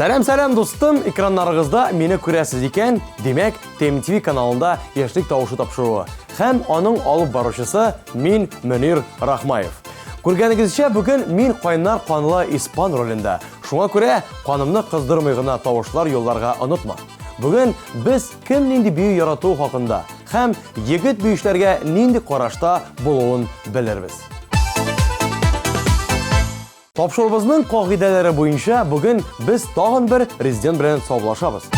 Сәлем достым, экраннарыгызда мені күрәсез икән, демәк, ТМТV каналында яшьлек тавышы тапшыруы. Һәм аның алып баручысы мин Мөнир Рахмаев. Күргәнегезчә, бүген мин кайнар канлы испан ролендә. Шуңа күрә канымны кыздырмый гына тавышлар юлларга онытма. Бүген без кем нинди бию ярату хакында һәм егет биюшләргә нинди карашта булуын белербез. Тапшырыбызның кагыйдәләре буенча бүген без тагын бер резидент белән саубуллашабыз.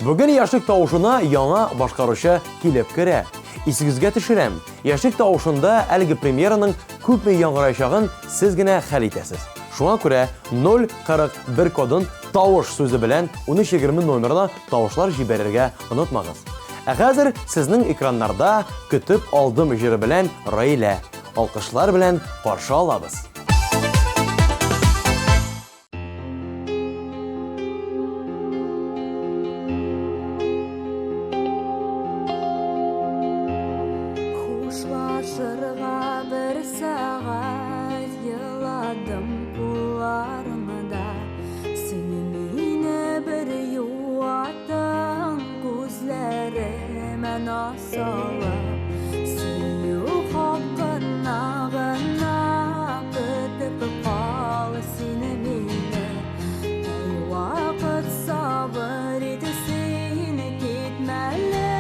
Бүген яшьлек тавышына яңа башкаручы килеп керә. Исегезгә төшерәм, яшьлек тавышында әлеге премьераның күпме яңгырayacагын сез генә хәл итәсез. Шуңа күрә 041 кодын тавыш сүзе белән 1320 номерына тавышлар җибәрергә онытмагыз. Ә хәзер сезнең экраннарда көтеп алдым җыры белән Раилә. Алкышлар белән каршы алабыз. Шырға бір сағат еладым бұларымда, сені бір юаттың көзлерімен асылып, сүйу хақына ғына күтіп қал сені мені, уақыт сабыр еді сені кетмәлі.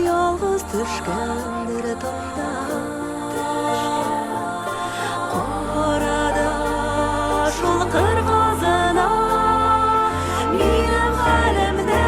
yalğız düşkəndir tapda Qorada şol qırğazına Minim həlimdə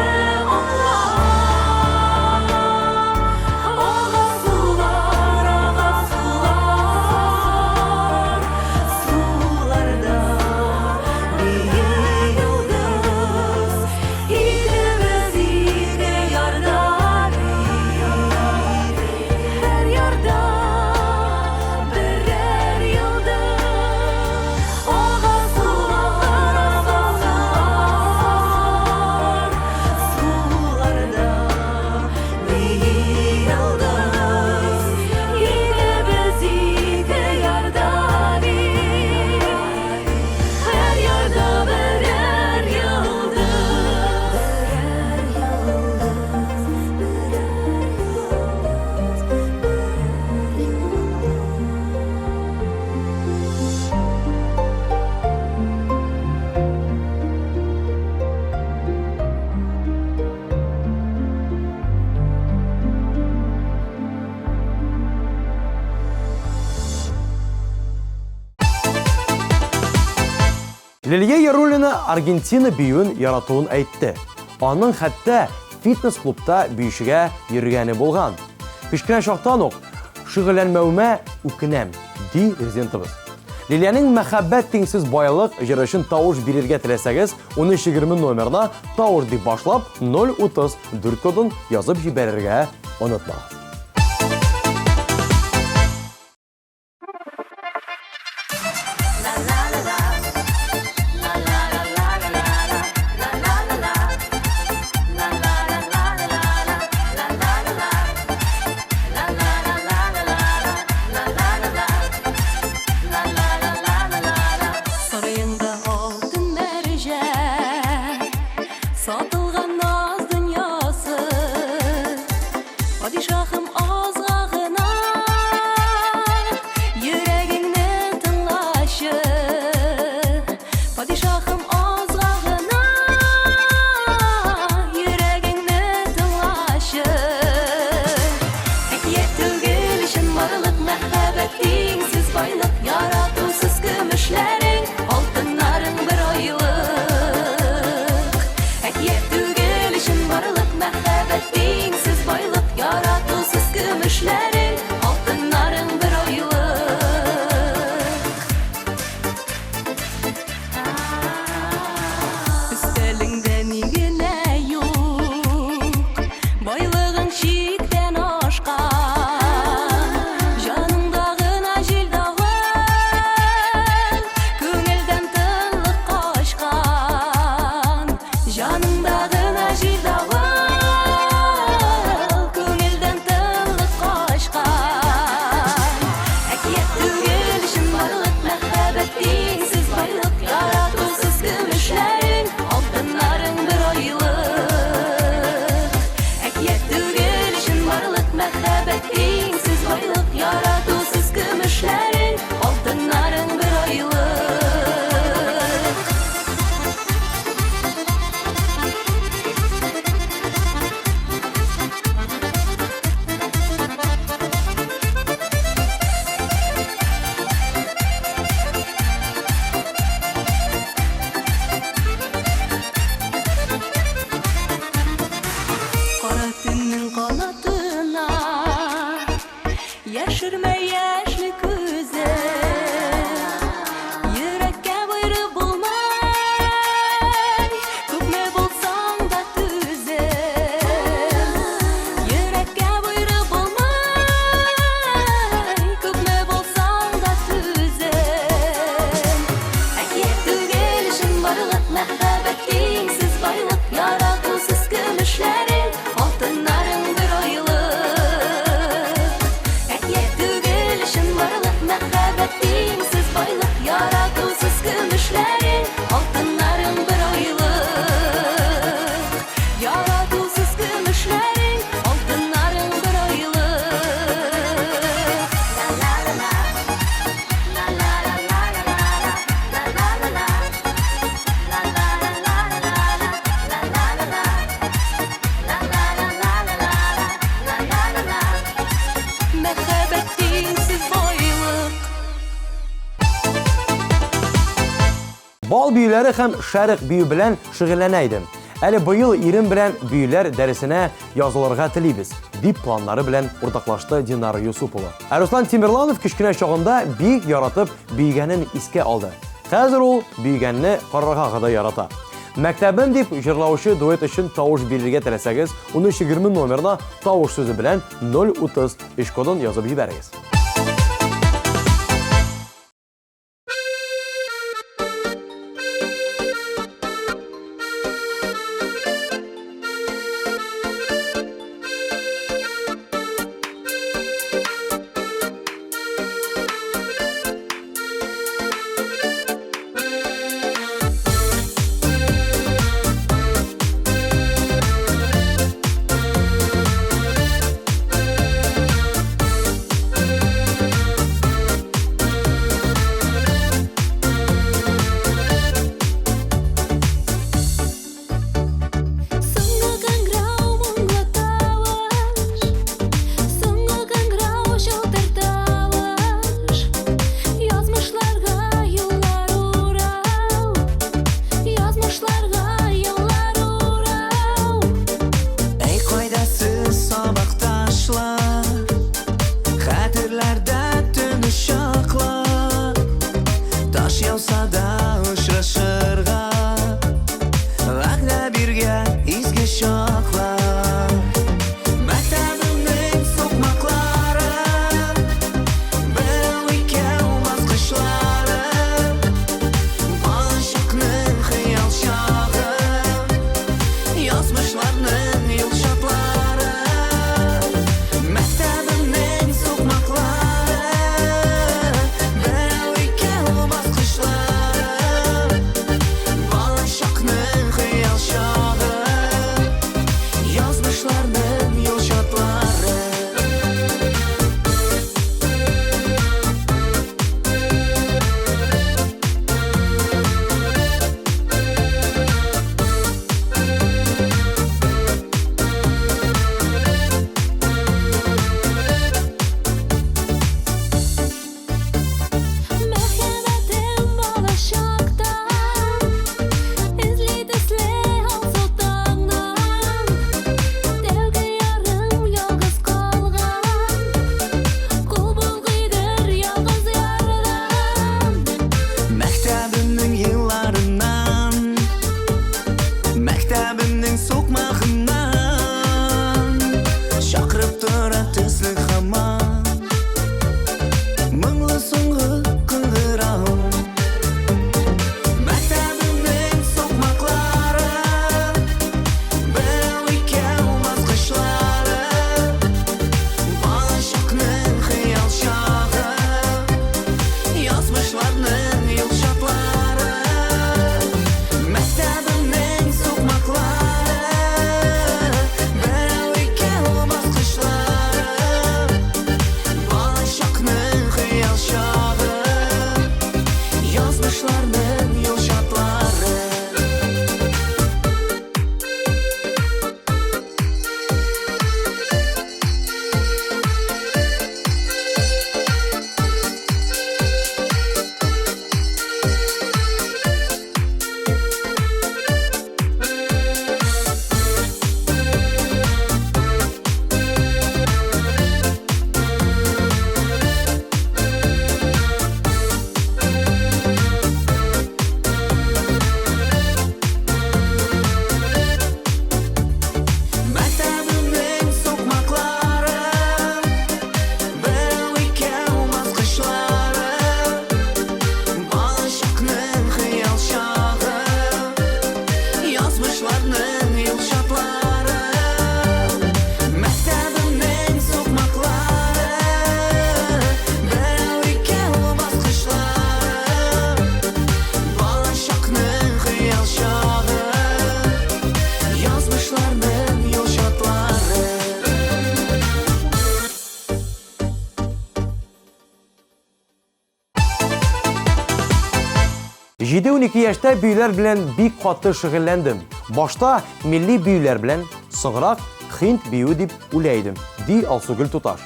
Лилия Яруллина Аргентина бүйін яратуын әйтті. Аның хәтті фитнес-клубта бүйшіге ергәне болған. Пешкенә шақтан оқ, шүгіләнмәуме үкінәм, ди резидентіміз. Лилияның мәхәббәт теңсіз байлық жырышын тауыш берерге тілесәгіз, 1320 номерна тауыш деп башлап 034 кодын yazып жіберерге ұнытмағыз. Satılgan naz dünyası Padişahım azğağına Yüreğimden tınlaşı Padişahım azğağına Yüreğimden tınlaşı Ekiyet tügül işin varlık Məhəbbətinsiz baylık Yaratusuz gümüşlerin Altınların bir aylık Məhəbbətinsiz baylık Yaratusuz gümüşlerin Altınların bir aylık Üstəlində niyinə yox Baylığın şikdən aşqan Canımdağına jil dağın Könüldən tınlıq qaşqan Canımdağına jil dağın Məhəbbətinsiz baylık Yaratusuz gümüşlerin Altınların bir aylık Qara tünün qanatına Yaşırma yaşlı güzel Yürekке buyruk bulmay Köpme bulsan da güzel Yürekke buyruk bulmay Köpme bulsan da güzel Ekiyet tügelişin varlık Məhəbbətinsiz baylık Yaratusuz gümüşlerin Altınların bir aylık Ekiyet tügelişin Bal büyülәре һәм шәрык бию белән шөгыльләнә идем. Әле быел ирем белән büyülәр дәресенә язылырга телибез, дип планнары белән уртаклашты Динар Юсупова. Руслан Тимерланов кичкенә чагында бик яратып büyüгәнен искә алды. Хәзер ул büyüгәнне карарга гына ярата. Мәктәбем дип җырлаучы дуэт өчен тавыш бирергә теләсәгез, 1320 номерына тавыш сүзе белән 033 кодын язып җибәрегез. Җиде 12 яшьтә büyülәр белән бик каты шөгыльләндем. Башта милли büyülәр белән, соңрак Хинт бию дип уйлайдым, ди Алсугөл Туташ.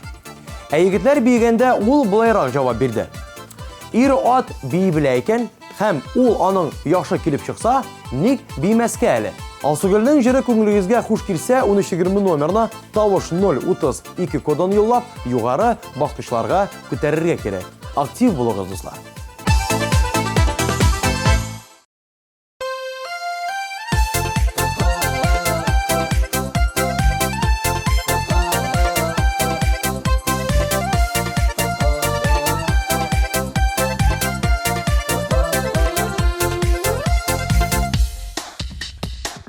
Егетләр биегәндә ул булайрак җавап бирде. Ир ат бии белә икән, һәм ул аның яхшы килеп чыкса, ник бимәскә әле? Алсугөлнең җыры күңелегезгә хуш килсә, 1320 номерына тавыш 032 кодын юллап, югары баскычларга күтәрергә кирәк. Актив булыгыз, дуслар.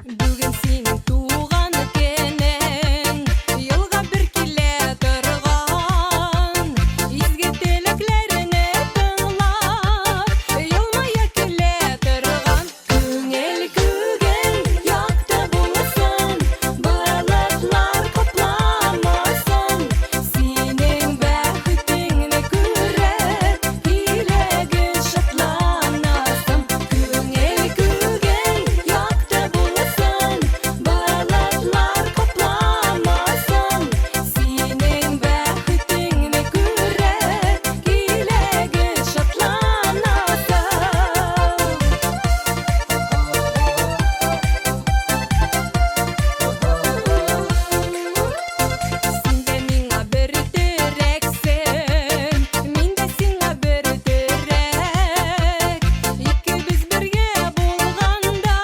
Бүген синең туган көнең, елга бер килә торган, изге теләкләреңне тыңлап, елмая килә торган. Күңел күгән якта булсын, балыклар капламасын, синең бәхетеңне күреп, иләгез шатланасың. Күңел күгән якта булсын, балыклар капламасын, синең бәхетеңне күреп, иләгез шатланасың. Син дә миңа бер терәксең, мин дә сиңа бер терәк. Икебез бергә булганда,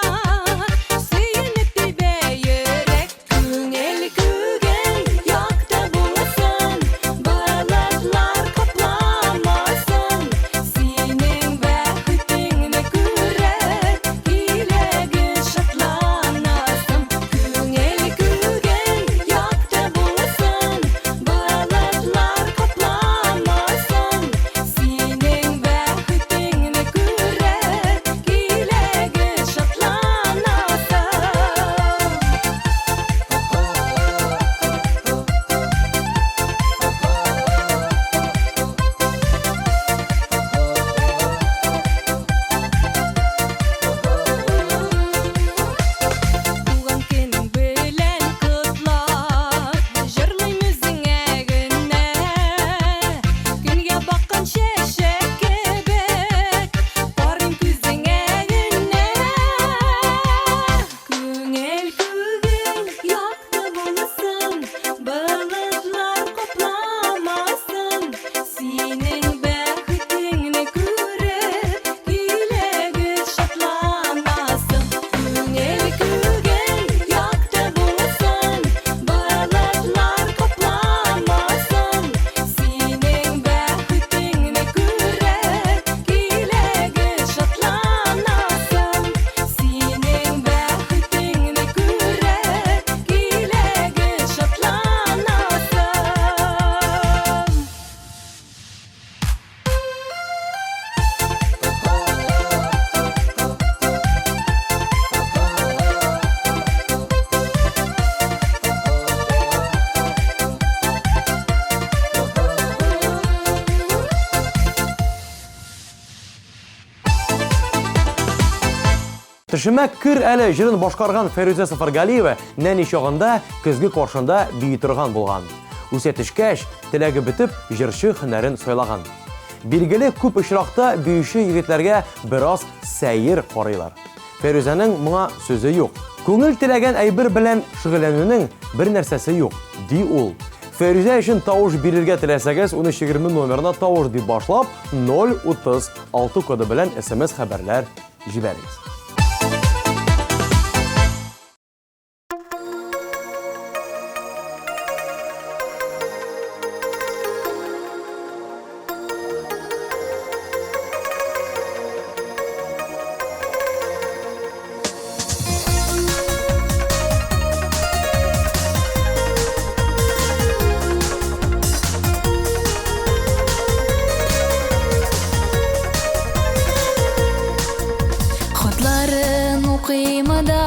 сөенеп тибә йөрәк. Күңел күгән якта булсын, балыклар капламасын, синең бәхетеңне күреп, иләгез шатланасың. Күңел күгән якта булсын, балыклар капламасын, синең бәхетеңне күреп, иләгез шатланасың. Туган көнең белән котлап, җырлыйм үзеңә генә. Көнгә баккан чәчәк кебек, карыйм күзеңә генә. Күңел күгән якты булсын, балыклар капламасын, синең бәхетеңне күреп, иләгез шатланасың. Күңел күгән якты булсын, балыклар капламасын, синең бәхетеңне күреп, иләгез шатланасың. Синең бәхетеңне күреп, иләгез шатланасың. Төшемә кер әле җырын башкарган Фәрүзә Сафаргалиева нәни чагында көзге каршында бии торган булган. Үсә төшкәч, теләге бетеп, җырчы һөнәрен сайлаган. Билгеле, күп очракта биюче егетләргә бераз сәер карыйлар. Фәрүзәнең моңа сүзе юк. Күңел теләгән әйбер белән шөгыльләнүнең бер нәрсәсе юк, ди ул. Фәрүзә өчен тавыш бирергә теләсәгез, 1320 номерына тавыш дип башлап, 036 коды белән SMS хәбәрләр җибәрегез. Хатларын укыймада,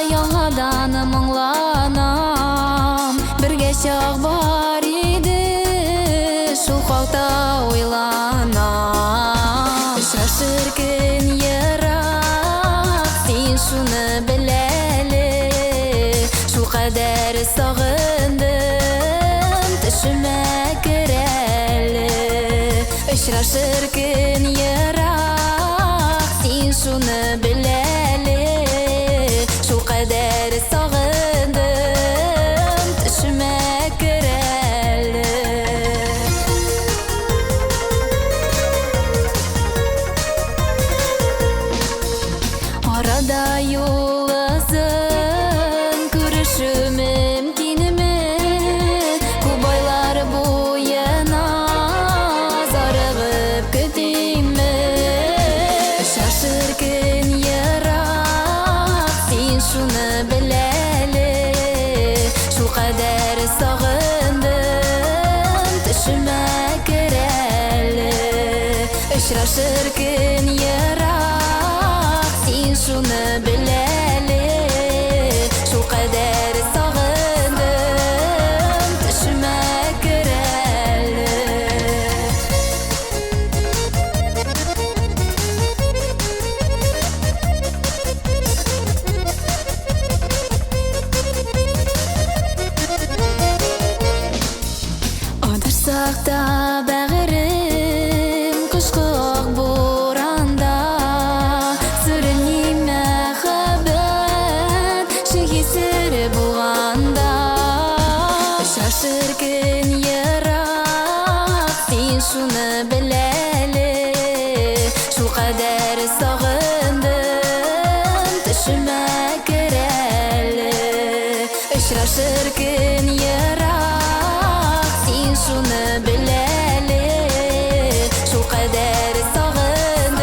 яңадан моңланам. Бергә чак бар иде, шул хакта уйланам. Очрашыр көн ерак, син шуны беләле, шул кадәр сагындым, төшемә керәле. Очрашыр көн ерак, kadar sağındım Düşüme kireli Işraşırken yarak Sen şunu bileli Şu kadar sağındım Düşüme kireli Adırsak da bağırım Kışkık buranda Sürüneyim mehabet Şehir buğanda Şaşırgın yarak Sen şunu bileli Şu kadar sağındım Düşüme kireli Şaşırgın yarak Sen şunu bileli Şu kadar sağındım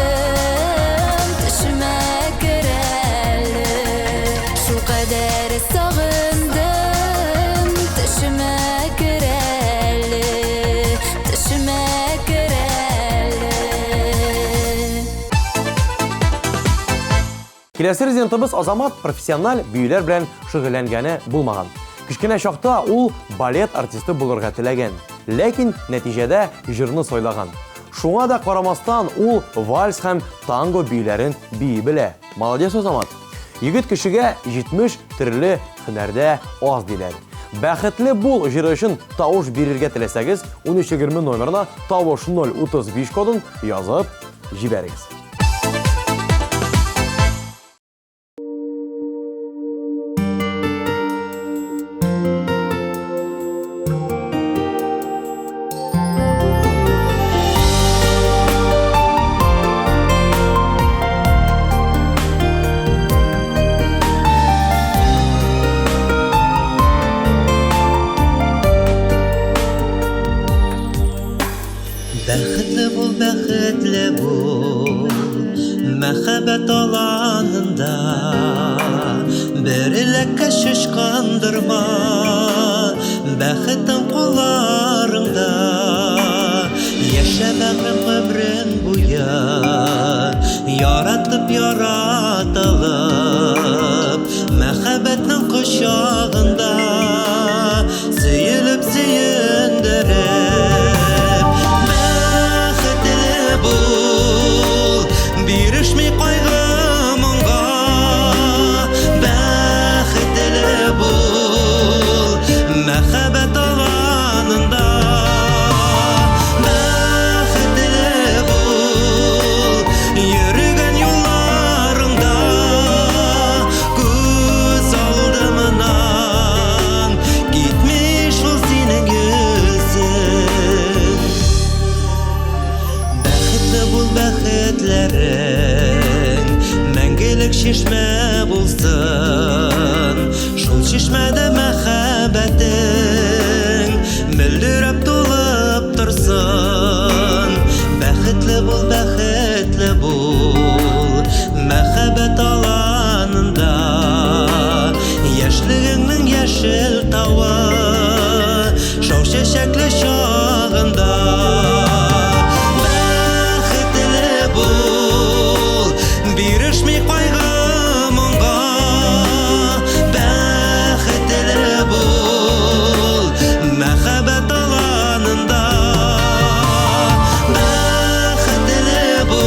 Düşüme kireli Şu kadar sağındım Düşüme kireli Düşüme kireli Келесі резидентimiz Азамат профессионал büyüler белән шөгыльләнгәне булмаган. Кичкенә чакта ул балет артисты булырга теләгән, ләкин нәтиҗәдә җырны сайлаган. Шуңа да карамастан ул вальс һәм танго büyүләрен бии белә. Молодец, Азамат. Егет кешегә 70 төрле һөнәрдә аз диләр. Бәхетле бул җыры өчен тавыш бирергә теләсәгез, 1320 номерына тавыш 035 кодын язып җибәрегез. Бәхетле бул, мәхәббәт аланында Бер элекке шашкандырма, бәхетең кулларыңда Яшәмәгән гомрең буя, яратып яратылып Мәхәббәтнең кочагында, сөелеп сөендереп Бирешми кайгы моңга Бәхетле бул мәхәббәт аланында Бәхетле бул йөргән юлларыңда Күз алдымнан китмеш ул синең йөзең Бәхетле бул бәхетләрең мәңгелек чишмә булсын Шул чишмәдә мәхәббәтең мөлдерәп тулып торсын Бәхетле бул мәхәббәт аланында Яшьлегеңнең яшел тавы шау чәчәкле чагында Бирешми кайгы моңга Бәхетле бул мәхәббәт аланында Бәхетле бул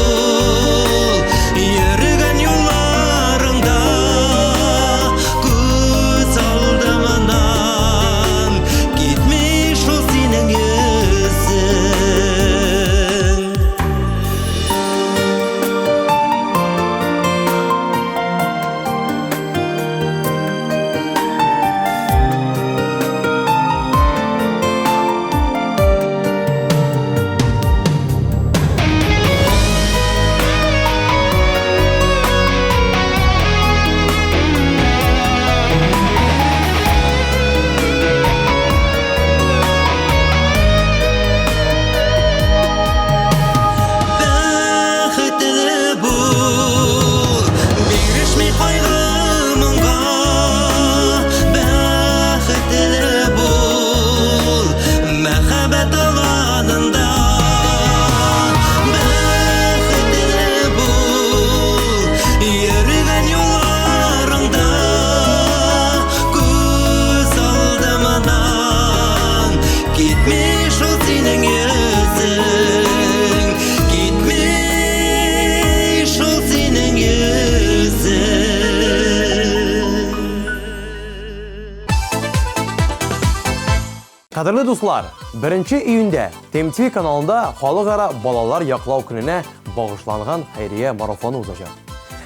Қадірлі достар, 1 июньдә ТМТ каналында халыкара балалар яклау көненә багышланган хәйрия марафоны узачак.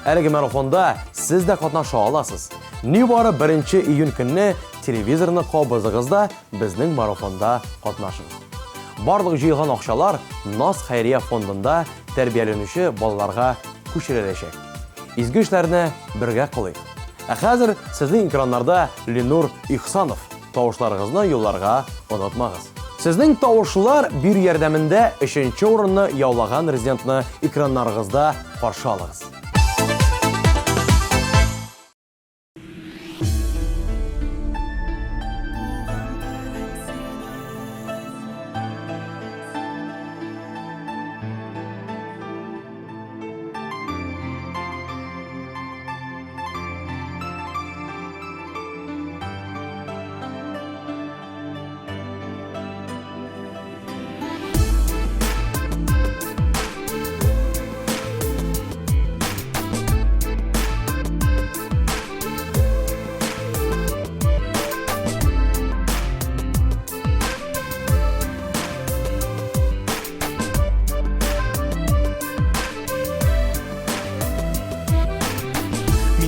Әлеге марафонда сез дә катнаша аласыз. Нибары 1 июнь көнне телевизорны кабызыгызда безнең марафонда катнашыгыз. Барлык җыелган акчалар НАС хәйрия фондында тәрбияләнүче балаларга күчереләчәк. Изге эшләрне бергә кылыйк. Ә хәзер сезнең экраннарда Ленур Ихсанов. Тавышларыгызны юлларга онытмагыз. Сезнең тавышлар бир ярдәмендә 3нче урынны яулаган резидентны экраннарыгызда каршы алыгыз.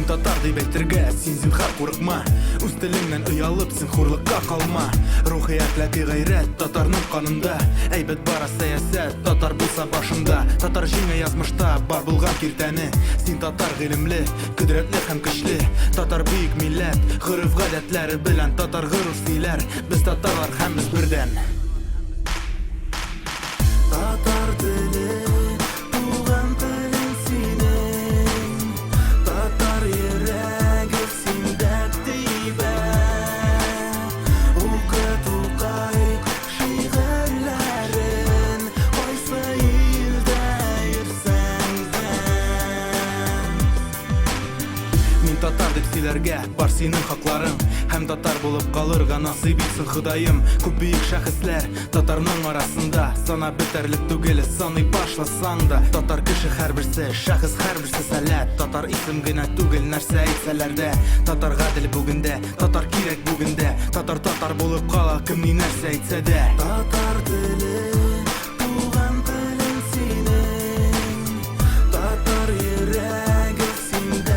Татар дип әйтергә син зинһар курыкма. Үз телеңнән оялып син хурлыкка калма. Рухи әхлакый гайрәт татарның канында. Әйбәт бара сәясәт татар булса башында. Татар җиңә язмышта бар булган киртәне. Син татар гыйлемле, көдрәтле һәм көчле. Татар бөек милләт, гореф-гадәтләре белән татар горур сөйләр. Без татарлар һәммәбез бердән. Татар теле татар дип сөйләргә бар синең хакларың. Һәм татар булып калырга насыйп итсен Ходаем. Күп бөек шәхесләр татарның арасында. Сана бетәрлек түгел, саный башласаң да. Татар кеше һәрберсе, шәхес һәрберсе сәләт. Татар исем генә түгел, нәрсә әйтсәләр дә. Татар гадел бүгендә, татар кирәк бүгендә. Татар булып кала, кем ни нәрсә әйтсә дә. Татар теле туган телең синең. Татар йөрәге синдә.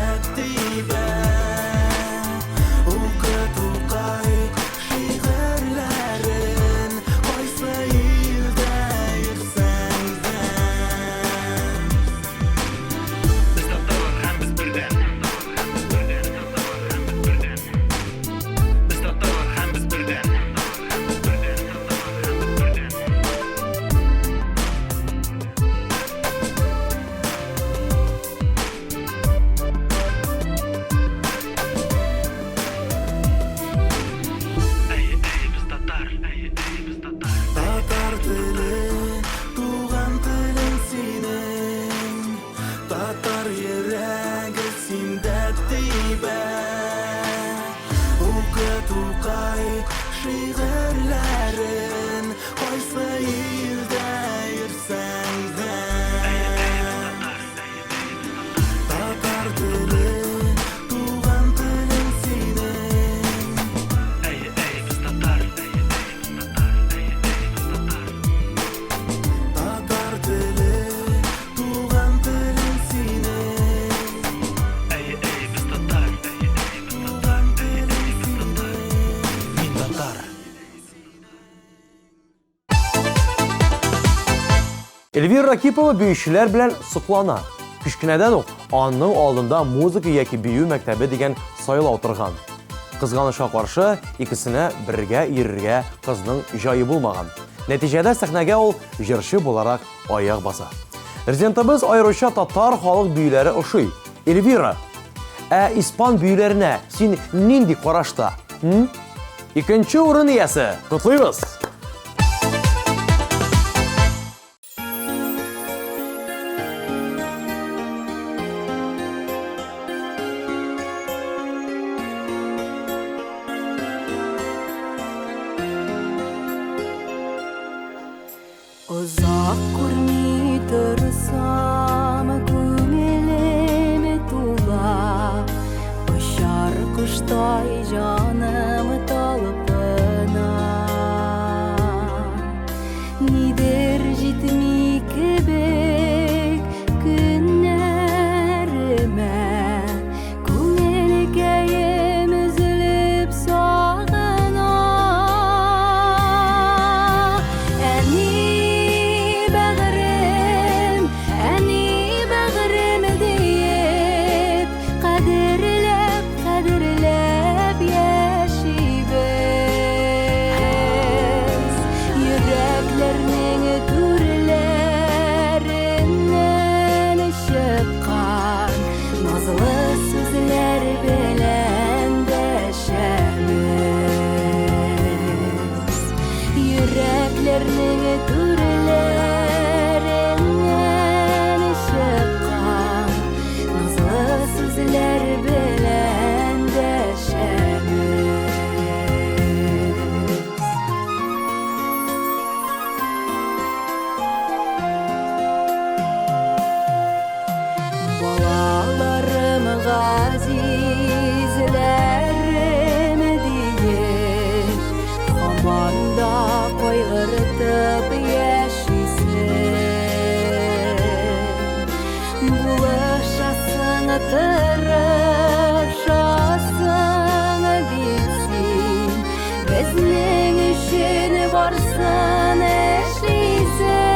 Эльвира Ракипова бөйшеләр белән соклана. Кичкенәдән үк аның алдында музыка яки бию мәктәбе дигән сайлау торган. Кызганычка каршы, икесенә бергә йөрергә кызның җае булмаган. Нәтиҗәдә сәхнәгә ул җырчы буларак аяк баса. Резидентыбыз аеруча татар халык биюләре ошый. Эльвира, испан биюләренә син нинди карашта? Икенче урын иясе. Котлыйбыз. Uzak kurmi tırsam Күмелеме тула Ұшар құштай жаным талпына Yüreklerinin türlerinden şıkkan nazlı sözler bilen deşemiz. Balalarım gazizlerim diye Hamanda koygırtıp yaşasın Bulaşasın tırışasın bilsin Bizning için varsın eşlisin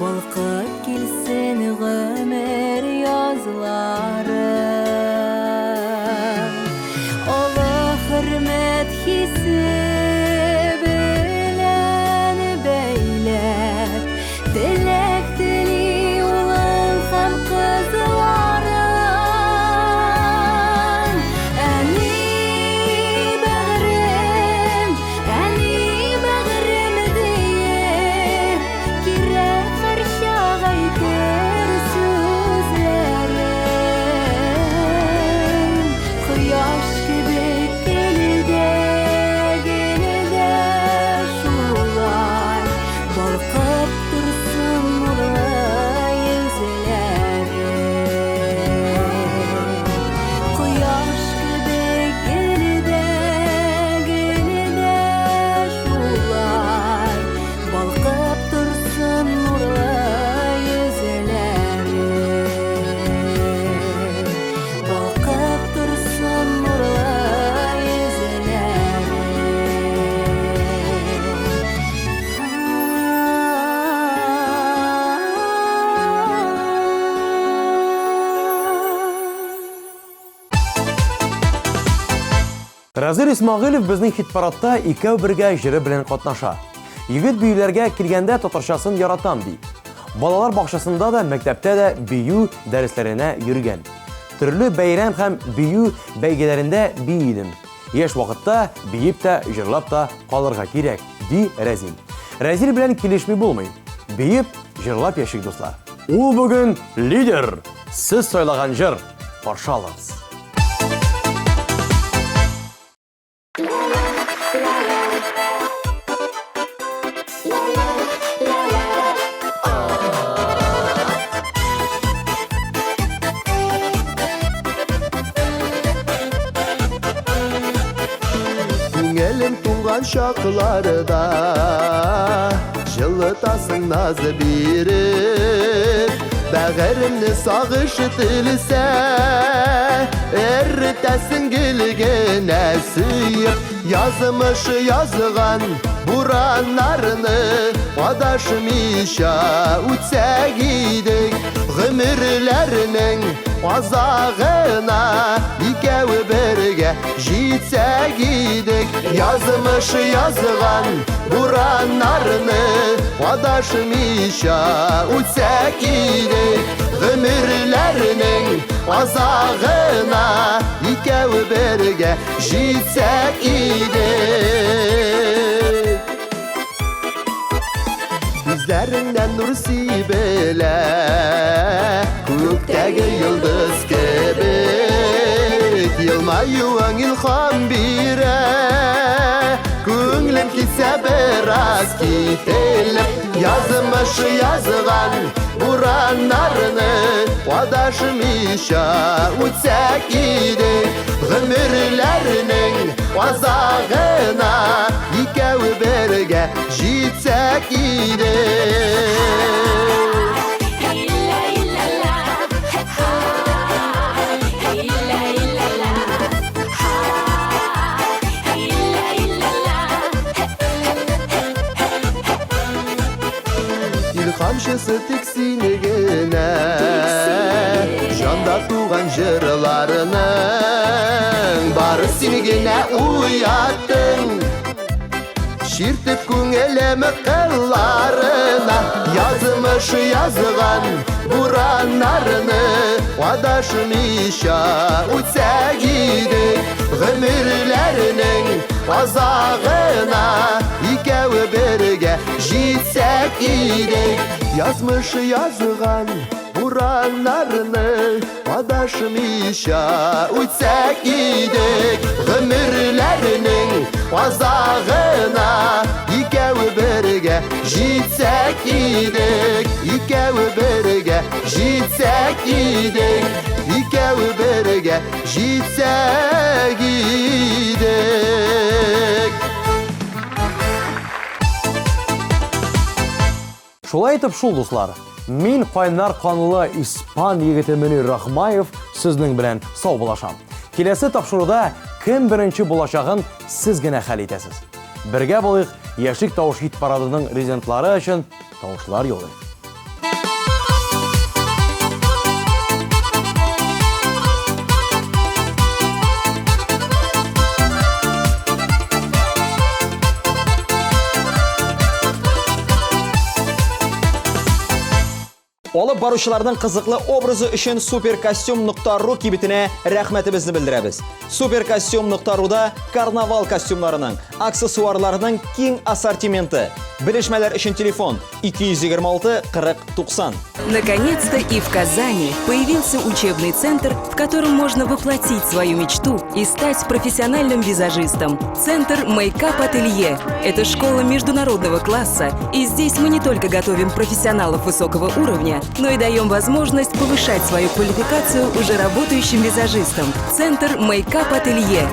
Balkıp kilsin ömür yazları Allah hürmet hissi bilen beylep Dilek dili olan hem kızların Eni bağrım diye Girek Yaş gibi gelide şular Balkıp dursun nurlu yüzleri Yaş gibi gelide şular Balkıp dursun nurlu yüzleri Balkıp dursun Разир Исмагилов безнең хит-парадта икәү бергә җыры белән катнаша. Егет биюләргә килгәндә татарчасын яратам ди. Балалар бакчасында да, мәктәптә дә бию дәресләренә йөргән. Төрле бәйрәм һәм бию бәйгеләрендә биидем. Яшь вакытта биеп тә, җырлап та калырга кирәк, ди Разил. Разил белән килешми булмый. Биеп, җырлап яшик дуслар. Ул бүген лидер. Сез сайлаган җыр. Каршы алыгыз. Elim tuğan şaklarda Жылытасың назы беріп Бәғірімні сағышытылса Әрітәсің келгенә сүйіп Yazımышы yazған буранарыны Адашмыша үтсәк идек Ғүмірләрінің азағына Икәуі бірге жетсәк идек Yazımышы yazған буранарыны Адашмыша үтсәк идек Ғүмірләрінің азағына Икәуі бірге жетсәк идек Күзләріңнән нұр сибелә Көктәге йылдыз кебек Аюың илхам бире Күңлем китсә бераз кителеп Язмыш язган бураннарны Адашмыйча үтсәк иде Гомерләрнең азагына Икәү бергә җитсәк иде Илхамчысы тик сине генә Жанда туган җырларының Бары сине генә уяттың Ширтеп күңелем кылларына Язмыш язган бураннарны Адашмыйча үтсәк иде Гомерләрнең азагына Икәү бергә җитсәк иде Язмыш язган бураннарны Адашмыйча үтсәк иде Гомерләрнең азагына Икәү бергә җитсәк идек Икәү бергә җитсәк идек Икәү бергә җитсәк идек Шулай итеп шул, дуслар, мин кайнар канлы испан егете Мөнир Рахмаев сезнең белән саубулашам. Киләсе тапшыруда кем беренче булачагын сез генә хәл итәсез. Бергә булыйк, Яшик тавыш хит парадының резидентлары өчен тавышлар юллый. Олып баручыларның кызыклы образы өчен supercostume.ru кибетенә рәхмәтебезне белдерәбез. Supercostume.ru'да карнавал костюмнарының, аксессуарларының киң ассортименты. Белешмәләр өчен телефон 226 40 90. Наконец-то и в Казани появился учебный центр, в котором можно воплотить свою мечту и стать профессиональным визажистом. Центр Мейкап-ателье. Это школа международного класса, и здесь мы не только готовим профессионалов высокого уровня, но и даем возможность повышать свою квалификацию уже работающим визажистам. Центр Мейкап-ателье.